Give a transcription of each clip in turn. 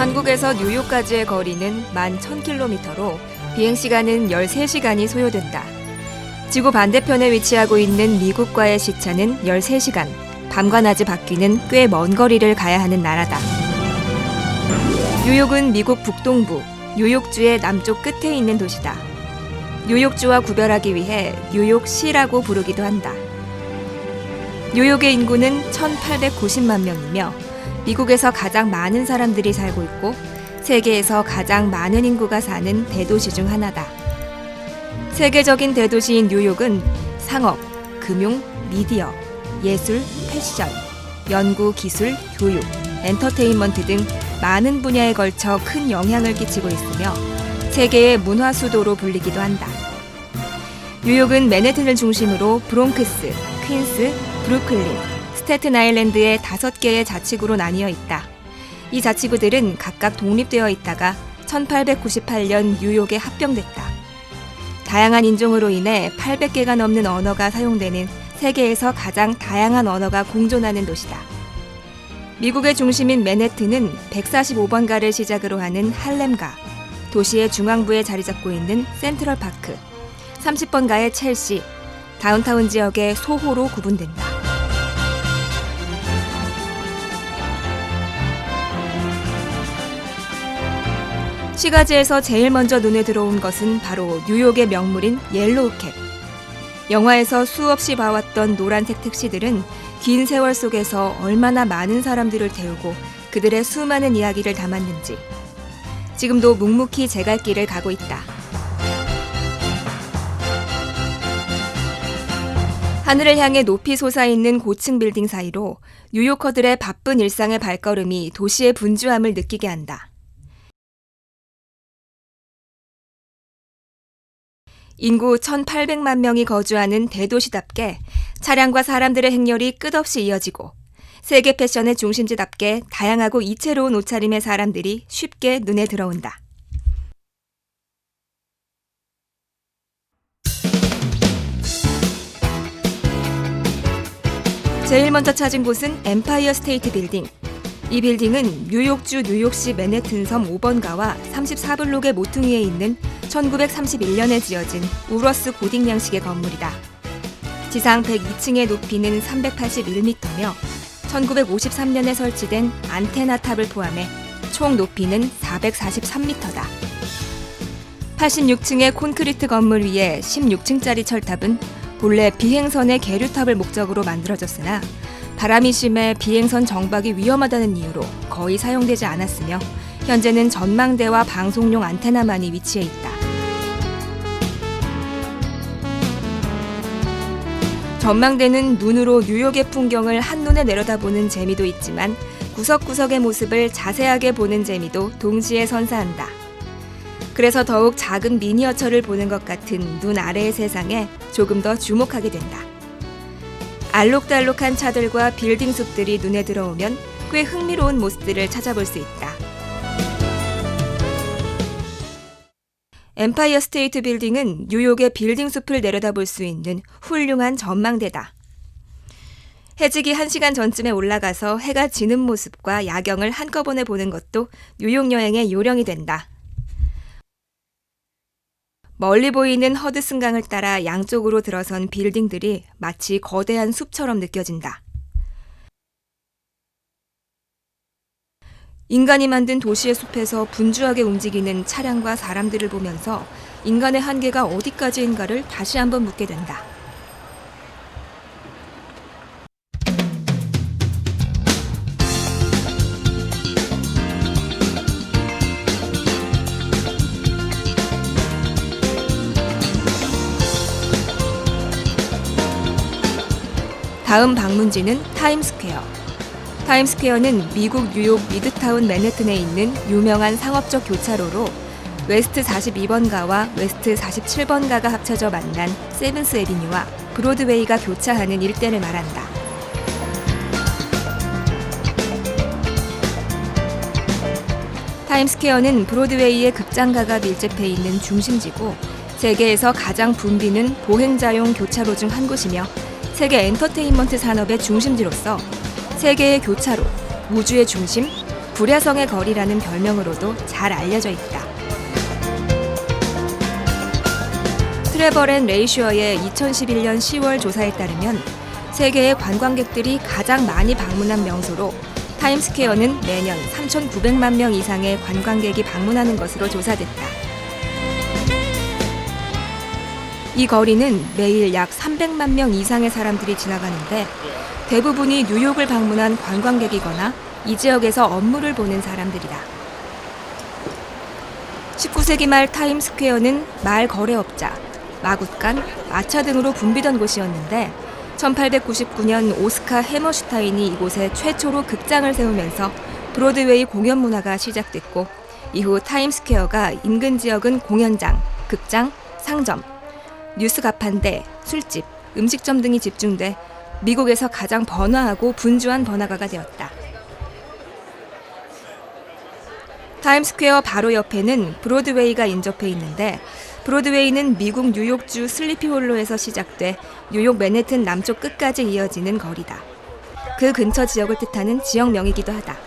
한국에서 뉴욕까지의 거리는 11,000km로 비행시간은 13시간이 소요된다. 지구 반대편에 위치하고 있는 미국과의 시차는 13시간, 밤과 낮이 바뀌는 꽤 먼 거리를 가야 하는 나라다. 뉴욕은 미국 북동부, 뉴욕주의 남쪽 끝에 있는 도시다. 뉴욕주와 구별하기 위해 뉴욕시라고 부르기도 한다. 뉴욕의 인구는 1,890만 명이며 미국에서 가장 많은 사람들이 살고 있고 세계에서 가장 많은 인구가 사는 대도시 중 하나다. 세계적인 대도시인 뉴욕은 상업, 금융, 미디어, 예술, 패션, 연구, 기술, 교육, 엔터테인먼트 등 많은 분야에 걸쳐 큰 영향을 끼치고 있으며 세계의 문화 수도로 불리기도 한다. 뉴욕은 맨해튼을 중심으로 브롱크스, 퀸스, 브루클린, 스태튼 아일랜드의 5개의 자치구로 나뉘어 있다. 이 자치구들은 각각 독립되어 있다가 1898년 뉴욕에 합병됐다. 다양한 인종으로 인해 800개가 넘는 언어가 사용되는 세계에서 가장 다양한 언어가 공존하는 도시다. 미국의 중심인 맨해튼은 145번가를 시작으로 하는 할렘가, 도시의 중앙부에 자리 잡고 있는 센트럴파크, 30번가의 첼시, 다운타운 지역의 소호로 구분된다. 시가지에서 제일 먼저 눈에 들어온 것은 바로 뉴욕의 명물인 옐로우캡. 영화에서 수없이 봐왔던 노란색 택시들은 긴 세월 속에서 얼마나 많은 사람들을 태우고 그들의 수많은 이야기를 담았는지 지금도 묵묵히 제갈길을 가고 있다. 하늘을 향해 높이 솟아있는 고층 빌딩 사이로 뉴요커들의 바쁜 일상의 발걸음이 도시의 분주함을 느끼게 한다. 인구 1,800만 명이 거주하는 대도시답게 차량과 사람들의 행렬이 끝없이 이어지고 세계 패션의 중심지답게 다양하고 이채로운 옷차림의 사람들이 쉽게 눈에 들어온다. 제일 먼저 찾은 곳은 엠파이어 스테이트 빌딩. 이 빌딩은 뉴욕주 뉴욕시 맨해튼섬 5번가와 34블록의 모퉁이에 있는 1931년에 지어진 우러스 고딕 양식의 건물이다. 지상 102층의 높이는 381m며 1953년에 설치된 안테나 탑을 포함해 총 높이는 443m다. 86층의 콘크리트 건물 위에 16층짜리 철탑은 본래 비행선의 계류탑을 목적으로 만들어졌으나 바람이 심해 비행선 정박이 위험하다는 이유로 거의 사용되지 않았으며 현재는 전망대와 방송용 안테나만이 위치해 있다. 전망대는 눈으로 뉴욕의 풍경을 한눈에 내려다보는 재미도 있지만 구석구석의 모습을 자세하게 보는 재미도 동시에 선사한다. 그래서 더욱 작은 미니어처를 보는 것 같은 눈 아래의 세상에 조금 더 주목하게 된다. 알록달록한 차들과 빌딩 숲들이 눈에 들어오면 꽤 흥미로운 모습들을 찾아볼 수 있다. 엠파이어 스테이트 빌딩은 뉴욕의 빌딩 숲을 내려다볼 수 있는 훌륭한 전망대다. 해지기 1시간 전쯤에 올라가서 해가 지는 모습과 야경을 한꺼번에 보는 것도 뉴욕 여행의 요령이 된다. 멀리 보이는 허드슨강을 따라 양쪽으로 들어선 빌딩들이 마치 거대한 숲처럼 느껴진다. 인간이 만든 도시의 숲에서 분주하게 움직이는 차량과 사람들을 보면서 인간의 한계가 어디까지인가를 다시 한번 묻게 된다. 다음 방문지는 타임스퀘어. 타임스퀘어는 미국 뉴욕 미드타운 맨해튼에 있는 유명한 상업적 교차로로 웨스트 42번가와 웨스트 47번가가 합쳐져 만난 세븐스 애비뉴와 브로드웨이가 교차하는 일대를 말한다. 타임스퀘어는 브로드웨이의 극장가가 밀집해 있는 중심지고 세계에서 가장 붐비는 보행자용 교차로 중 한 곳이며 세계 엔터테인먼트 산업의 중심지로서 세계의 교차로, 우주의 중심, 불야성의 거리라는 별명으로도 잘 알려져 있다. 트래벌 앤 레이슈어의 2011년 10월 조사에 따르면 세계의 관광객들이 가장 많이 방문한 명소로 타임스퀘어는 매년 3,900만 명 이상의 관광객이 방문하는 것으로 조사됐다. 이 거리는 매일 약 300만 명 이상의 사람들이 지나가는데 대부분이 뉴욕을 방문한 관광객이거나 이 지역에서 업무를 보는 사람들이다. 19세기 말 타임스퀘어는 마을 거래업자, 마굿간, 마차 등으로 붐비던 곳이었는데 1899년 오스카 해머슈타인이 이곳에 최초로 극장을 세우면서 브로드웨이 공연 문화가 시작됐고 이후 타임스퀘어가 인근 지역은 공연장, 극장, 상점, 뉴스 가판대, 술집, 음식점 등이 집중돼 미국에서 가장 번화하고 분주한 번화가가 되었다. 타임스퀘어 바로 옆에는 브로드웨이가 인접해 있는데 브로드웨이는 미국 뉴욕주 슬리피홀로에서 시작돼 뉴욕 맨해튼 남쪽 끝까지 이어지는 거리다. 그 근처 지역을 뜻하는 지역명이기도 하다.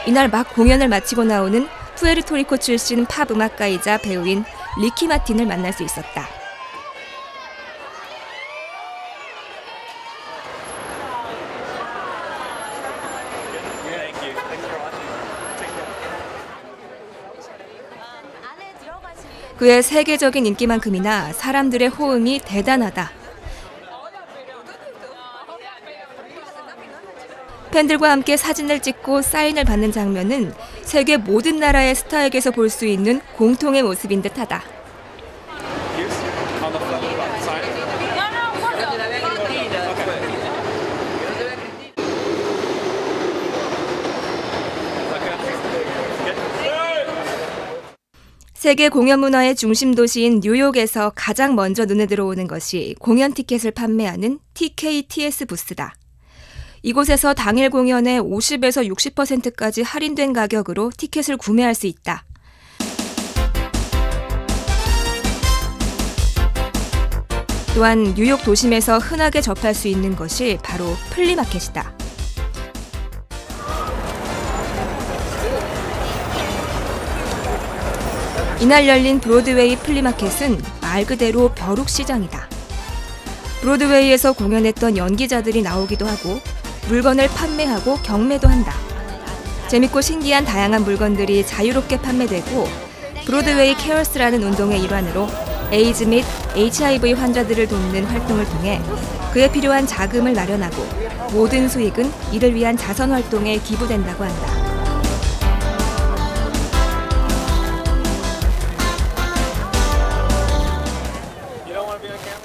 이날 막 공연을 마치고 나오는 푸에르토리코 출신 팝 음악가이자 배우인 리키 마틴을 만날 수 있었다. 그의 세계적인 인기만큼이나 사람들의 호응이 대단하다. 팬들과 함께 사진을 찍고 사인을 받는 장면은 세계 모든 나라의 스타에게서 볼 수 있는 공통의 모습인 듯하다. 세계 공연 문화의 중심 도시인 뉴욕에서 가장 먼저 눈에 들어오는 것이 공연 티켓을 판매하는 TKTS 부스다. 이곳에서 당일 공연의 50에서 60%까지 할인된 가격으로 티켓을 구매할 수 있다. 또한 뉴욕 도심에서 흔하게 접할 수 있는 것이 바로 플리마켓이다. 이날 열린 브로드웨이 플리마켓은 말 그대로 벼룩시장이다. 브로드웨이에서 공연했던 연기자들이 나오기도 하고 물건을 판매하고 경매도 한다. 재밌고 신기한 다양한 물건들이 자유롭게 판매되고 브로드웨이 케어스라는 운동의 일환으로 에이즈 및 HIV 환자들을 돕는 활동을 통해 그에 필요한 자금을 마련하고 모든 수익은 이를 위한 자선 활동에 기부된다고 한다.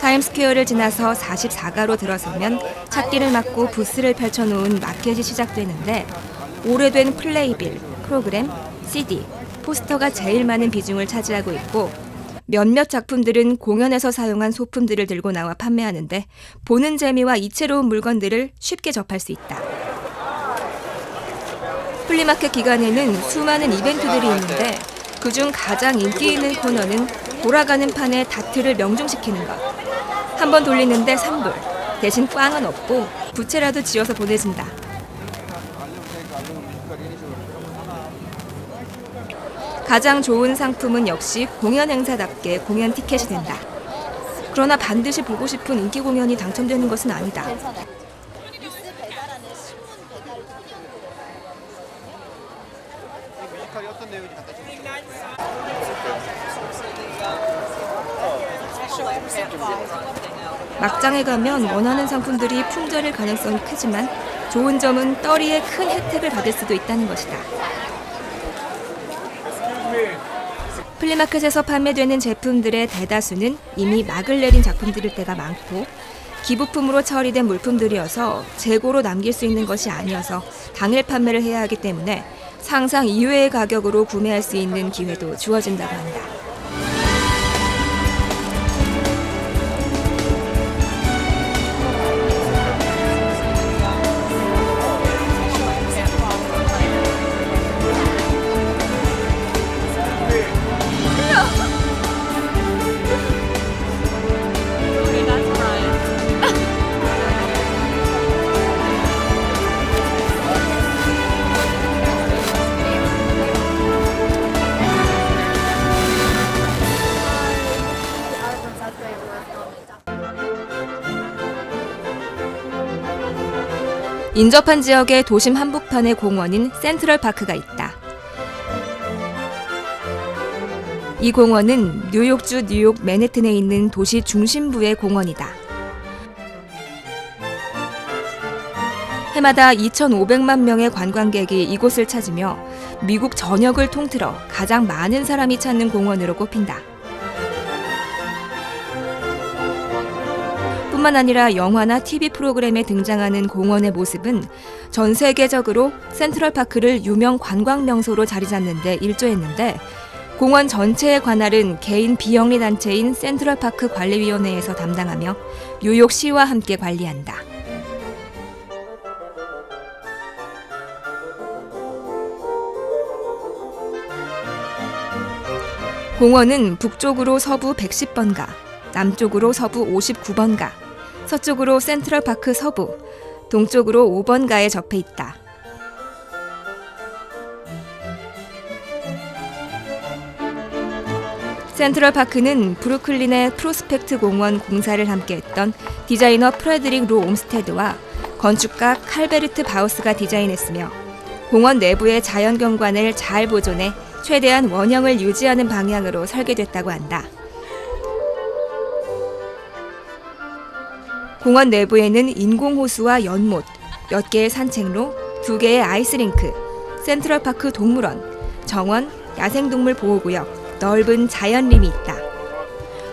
타임스퀘어를 지나서 44가로 들어서면 찾기를 막고 부스를 펼쳐놓은 마켓이 시작되는데 오래된 플레이빌, 프로그램, CD, 포스터가 제일 많은 비중을 차지하고 있고 몇몇 작품들은 공연에서 사용한 소품들을 들고 나와 판매하는데 보는 재미와 이채로운 물건들을 쉽게 접할 수 있다. 플리마켓 기간에는 수많은 이벤트들이 있는데 그중 가장 인기 있는 코너는 돌아가는 판에 다트를 명중시키는 것. 한번 돌리는데 3불, 대신 꽝은 없고 부채라도 지어서 보내준다. 가장 좋은 상품은 역시 공연 행사답게 공연 티켓이 된다. 그러나 반드시 보고 싶은 인기 공연이 당첨되는 것은 아니다. 막장에 가면 원하는 상품들이 품절일 가능성이 크지만 좋은 점은 떨이의 큰 혜택을 받을 수도 있다는 것이다. 플리마켓에서 판매되는 제품들의 대다수는 이미 막을 내린 작품들일 때가 많고 기부품으로 처리된 물품들이어서 재고로 남길 수 있는 것이 아니어서 당일 판매를 해야 하기 때문에 상상 이외의 가격으로 구매할 수 있는 기회도 주어진다고 한다. 인접한 지역의 도심 한복판의 공원인 센트럴파크가 있다. 이 공원은 뉴욕주 뉴욕 맨해튼에 있는 도시 중심부의 공원이다. 해마다 2,500만 명의 관광객이 이곳을 찾으며 미국 전역을 통틀어 가장 많은 사람이 찾는 공원으로 꼽힌다. 뿐만 아니라 영화나 TV 프로그램에 등장하는 공원의 모습은 전 세계적으로 센트럴파크를 유명 관광 명소로 자리 잡는 데 일조했는데, 공원 전체의 관할은 개인 비영리 단체인 센트럴파크 관리위원회에서 담당하며 뉴욕시와 함께 관리한다. 공원은 북쪽으로 서부 110번가, 남쪽으로 서부 59번가, 서쪽으로 센트럴파크 서부, 동쪽으로 5번가에 접해 있다. 센트럴파크는 브루클린의 프로스펙트 공원 공사를 함께했던 디자이너 프레드릭 로 옴스테드와 건축가 칼베르트 바우스가 디자인했으며, 공원 내부의 자연경관을 잘 보존해 최대한 원형을 유지하는 방향으로 설계됐다고 한다. 공원 내부에는 인공호수와 연못, 몇 개의 산책로, 2개의 아이스링크, 센트럴파크 동물원, 정원, 야생동물 보호구역, 넓은 자연림이 있다.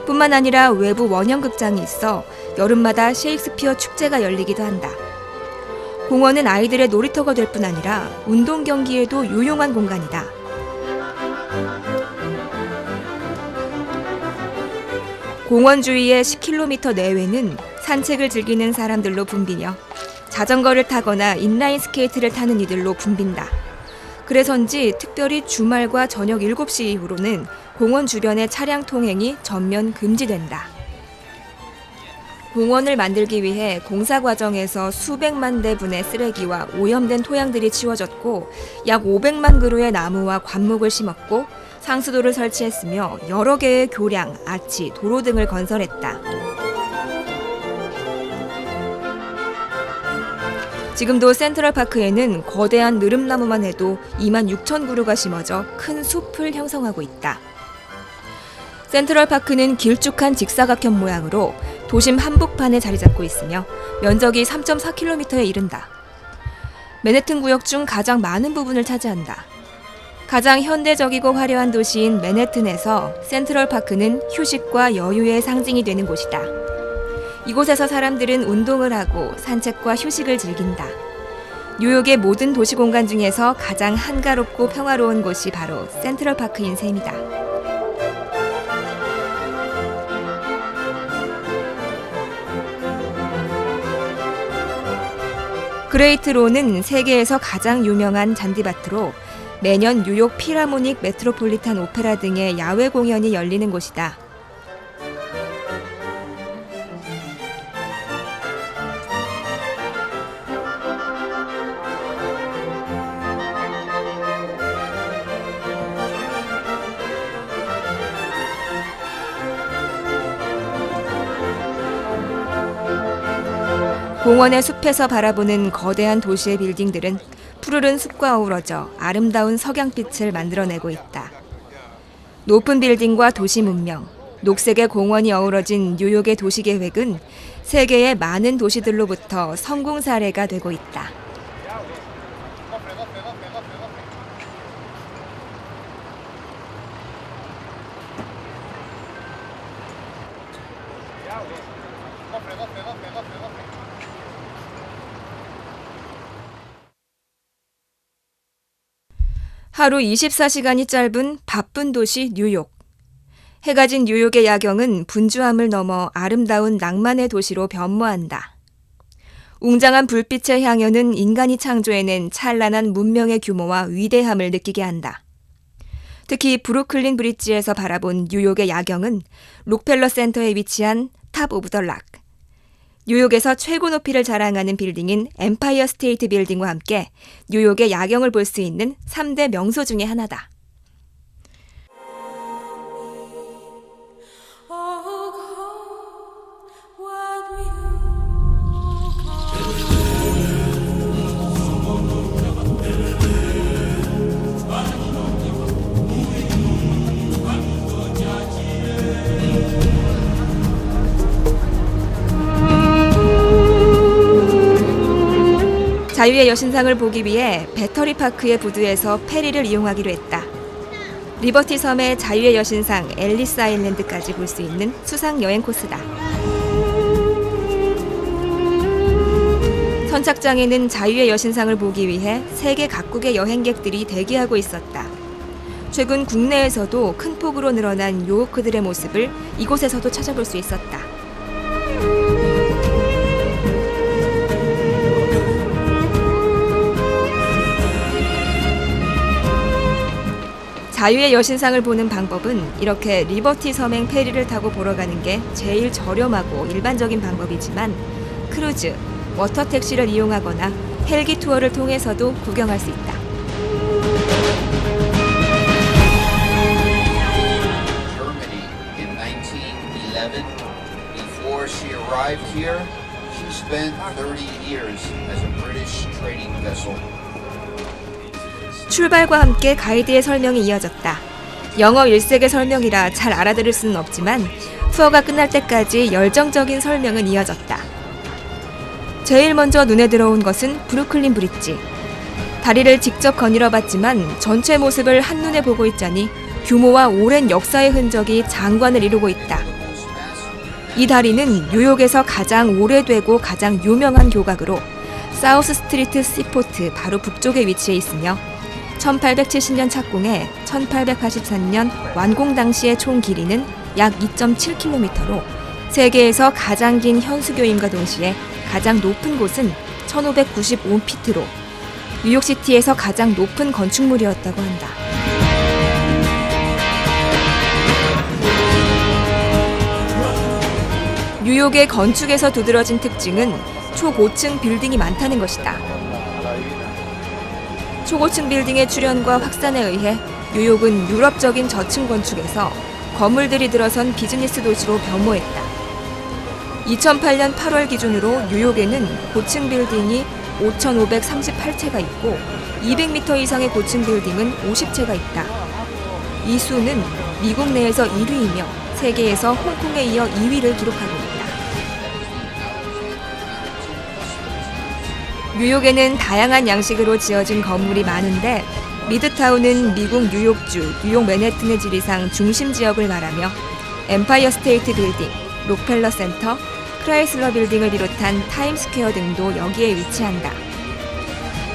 뿐만 아니라 외부 원형극장이 있어 여름마다 셰익스피어 축제가 열리기도 한다. 공원은 아이들의 놀이터가 될 뿐 아니라 운동 경기에도 유용한 공간이다. 공원 주위의 10km 내외는 산책을 즐기는 사람들로 붐비며 자전거를 타거나 인라인 스케이트를 타는 이들로 붐빈다. 그래서인지 특별히 주말과 저녁 7시 이후로는 공원 주변의 차량 통행이 전면 금지된다. 공원을 만들기 위해 공사 과정에서 수백만 대분의 쓰레기와 오염된 토양들이 치워졌고, 약 500만 그루의 나무와 관목을 심었고, 상수도를 설치했으며 여러 개의 교량, 아치, 도로 등을 건설했다. 지금도 센트럴파크에는 거대한 느릅나무만 해도 26,000그루가 심어져 큰 숲을 형성하고 있다. 센트럴파크는 길쭉한 직사각형 모양으로 도심 한복판에 자리 잡고 있으며 면적이 3.4km에 이른다. 맨해튼 구역 중 가장 많은 부분을 차지한다. 가장 현대적이고 화려한 도시인 맨해튼에서 센트럴파크는 휴식과 여유의 상징이 되는 곳이다. 이곳에서 사람들은 운동을 하고 산책과 휴식을 즐긴다. 뉴욕의 모든 도시 공간 중에서 가장 한가롭고 평화로운 곳이 바로 센트럴파크인 셈이다. 그레이트로는 세계에서 가장 유명한 잔디밭으로 매년 뉴욕 필하모닉 메트로폴리탄 오페라 등의 야외 공연이 열리는 곳이다. 공원의 숲에서 바라보는 거대한 도시의 빌딩들은 푸르른 숲과 어우러져 아름다운 석양빛을 만들어내고 있다. 높은 빌딩과 도시 문명, 녹색의 공원이 어우러진 뉴욕의 도시계획은 세계의 많은 도시들로부터 성공 사례가 되고 있다. 하루 24시간이 짧은 바쁜 도시 뉴욕. 해가 진 뉴욕의 야경은 분주함을 넘어 아름다운 낭만의 도시로 변모한다. 웅장한 불빛의 향연은 인간이 창조해낸 찬란한 문명의 규모와 위대함을 느끼게 한다. 특히 브루클린 브릿지에서 바라본 뉴욕의 야경은 록펠러 센터에 위치한 탑 오브 더 락, 뉴욕에서 최고 높이를 자랑하는 빌딩인 엠파이어 스테이트 빌딩과 함께 뉴욕의 야경을 볼 수 있는 3대 명소 중에 하나다. 자유의 여신상을 보기 위해 배터리 파크의 부두에서 페리를 이용하기로 했다. 리버티 섬의 자유의 여신상 앨리스 아일랜드까지 볼 수 있는 수상 여행 코스다. 선착장에는 자유의 여신상을 보기 위해 세계 각국의 여행객들이 대기하고 있었다. 최근 국내에서도 큰 폭으로 늘어난 요호크들의 모습을 이곳에서도 찾아볼 수 있었다. 자유의 여신상을 보는 방법은 이렇게 리버티 섬행 페리를 타고 보러 가는 게 제일 저렴하고 일반적인 방법이지만 크루즈, 워터 택시를 이용하거나 헬기 투어를 통해서도 구경할 수 있다. Germany in 1911. Before she arrived here, she spent 30 years as a British trading vessel. 출발과 함께 가이드의 설명이 이어졌다. 영어 일색의 설명이라 잘 알아들을 수는 없지만 투어가 끝날 때까지 열정적인 설명은 이어졌다. 제일 먼저 눈에 들어온 것은 브루클린 브릿지. 다리를 직접 거닐어 봤지만 전체 모습을 한눈에 보고 있자니 규모와 오랜 역사의 흔적이 장관을 이루고 있다. 이 다리는 뉴욕에서 가장 오래되고 가장 유명한 교각으로 사우스 스트리트 시포트 바로 북쪽에 위치해 있으며 1870년 착공해 1883년 완공 당시의 총 길이는 약 2.7km로 세계에서 가장 긴 현수교임과 동시에 가장 높은 곳은 1595피트로 뉴욕시티에서 가장 높은 건축물이었다고 한다. 뉴욕의 건축에서 두드러진 특징은 초고층 빌딩이 많다는 것이다. 초고층 빌딩의 출현과 확산에 의해 뉴욕은 유럽적인 저층 건축에서 건물들이 들어선 비즈니스 도시로 변모했다. 2008년 8월 기준으로 뉴욕에는 고층 빌딩이 5,538채가 있고 200m 이상의 고층 빌딩은 50채가 있다. 이 수는 미국 내에서 1위이며 세계에서 홍콩에 이어 2위를 기록하고 있다. 뉴욕에는 다양한 양식으로 지어진 건물이 많은데 미드타운은 미국 뉴욕주 뉴욕 맨해튼의 지리상 중심 지역을 말하며 엠파이어 스테이트 빌딩, 록펠러 센터, 크라이슬러 빌딩을 비롯한 타임스퀘어 등도 여기에 위치한다.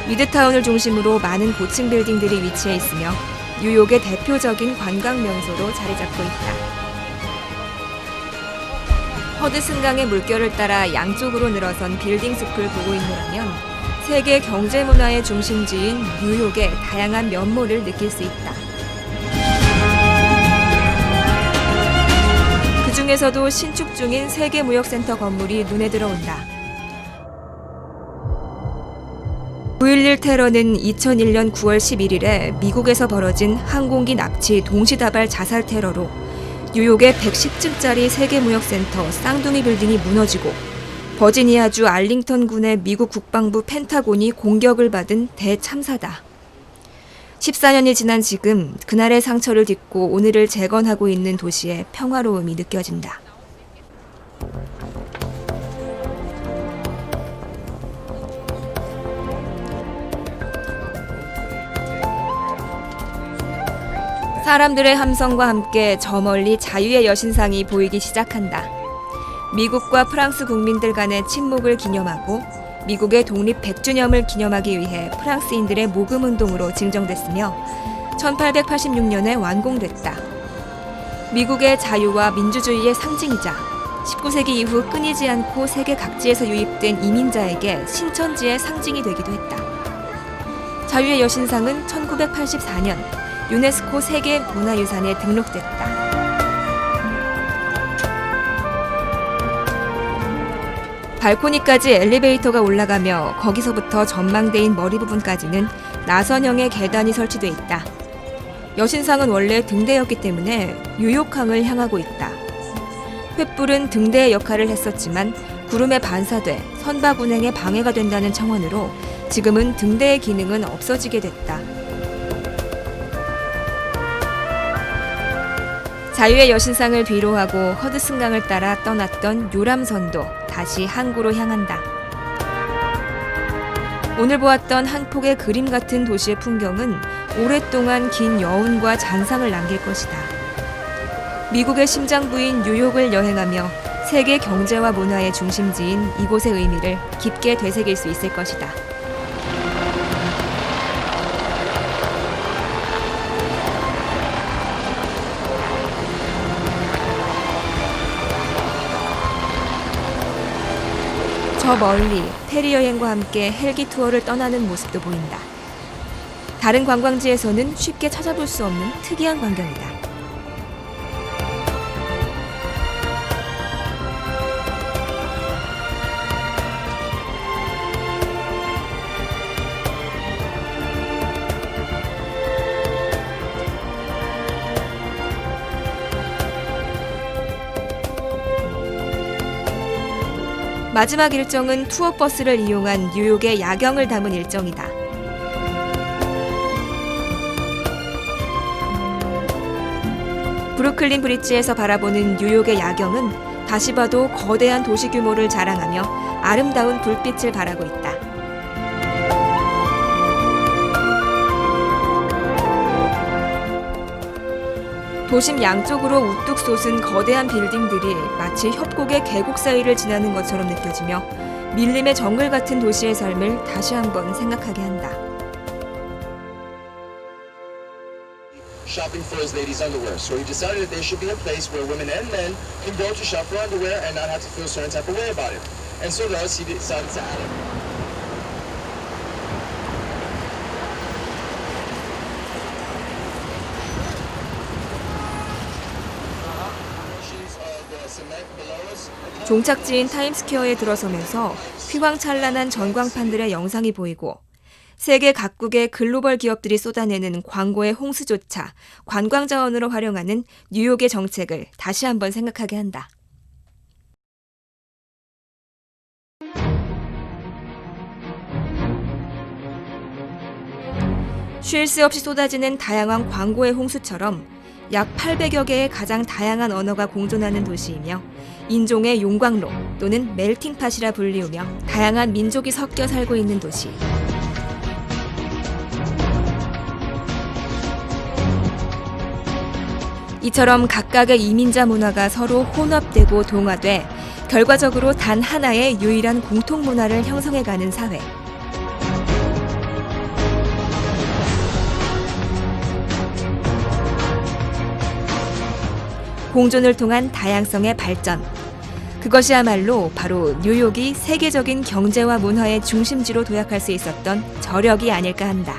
미드타운을 중심으로 많은 고층 빌딩들이 위치해 있으며 뉴욕의 대표적인 관광 명소로 자리 잡고 있다. 허드슨강의 물결을 따라 양쪽으로 늘어선 빌딩 숲을 보고 있노라면 세계 경제 문화의 중심지인 뉴욕의 다양한 면모를 느낄 수 있다. 그 중에서도 신축 중인 세계무역센터 건물이 눈에 들어온다. 9.11 테러는 2001년 9월 11일에 미국에서 벌어진 항공기 납치 동시다발 자살 테러로 뉴욕의 110층짜리 세계무역센터 쌍둥이 빌딩이 무너지고 버지니아주 알링턴군의 미국 국방부 펜타곤이 공격을 받은 대참사다. 14년이 지난 지금 그날의 상처를 딛고 오늘을 재건하고 있는 도시의 평화로움이 느껴진다. 사람들의 함성과 함께 저 멀리 자유의 여신상이 보이기 시작한다. 미국과 프랑스 국민들 간의 침묵을 기념하고 미국의 독립 100주년을 기념하기 위해 프랑스인들의 모금운동으로 증정됐으며 1886년에 완공됐다. 미국의 자유와 민주주의의 상징이자 19세기 이후 끊이지 않고 세계 각지에서 유입된 이민자에게 신천지의 상징이 되기도 했다. 자유의 여신상은 1984년 유네스코 세계문화유산에 등록됐다. 발코니까지 엘리베이터가 올라가며 거기서부터 전망대인 머리 부분까지는 나선형의 계단이 설치돼 있다. 여신상은 원래 등대였기 때문에 뉴욕항을 향하고 있다. 횃불은 등대의 역할을 했었지만 구름에 반사돼 선박 운행에 방해가 된다는 청원으로 지금은 등대의 기능은 없어지게 됐다. 자유의 여신상을 뒤로하고 허드슨강을 따라 떠났던 요람선도 다시 항구로 향한다. 오늘 보았던 한 폭의 그림 같은 도시의 풍경은 오랫동안 긴 여운과 잔상을 남길 것이다. 미국의 심장부인 뉴욕을 여행하며 세계 경제와 문화의 중심지인 이곳의 의미를 깊게 되새길 수 있을 것이다. 저 멀리 페리 여행과 함께 헬기 투어를 떠나는 모습도 보인다. 다른 관광지에서는 쉽게 찾아볼 수 없는 특이한 광경이다. 마지막 일정은 투어버스를 이용한 뉴욕의 야경을 담은 일정이다. 브루클린 브릿지에서 바라보는 뉴욕의 야경은 다시 봐도 거대한 도시 규모를 자랑하며 아름다운 불빛을 발하고 있다. 도심 양쪽으로 우뚝 솟은 거대한 빌딩들이 마치 협곡의 계곡 사이를 지나는 것처럼 느껴지며 밀림의 정글 같은 도시의 삶을 다시 한번 생각하게 한다. Shopping for his ladies' underwear. So he decided that there should be a place where women and men can go to shop for underwear and not have to feel a certain type of way about it. And so thus he decided to add it. 종착지인 타임스퀘어에 들어서면서 휘황찬란한 전광판들의 영상이 보이고 세계 각국의 글로벌 기업들이 쏟아내는 광고의 홍수조차 관광 자원으로 활용하는 뉴욕의 정책을 다시 한번 생각하게 한다. 쉴 새 없이 쏟아지는 다양한 광고의 홍수처럼 약 800여 개의 가장 다양한 언어가 공존하는 도시이며 인종의 용광로 또는 멜팅팟이라 불리우며 다양한 민족이 섞여 살고 있는 도시. 이처럼 각각의 이민자 문화가 서로 혼합되고 동화돼 결과적으로 단 하나의 유일한 공통 문화를 형성해가는 사회. 공존을 통한 다양성의 발전. 그것이야말로 바로 뉴욕이 세계적인 경제와 문화의 중심지로 도약할 수 있었던 저력이 아닐까 한다.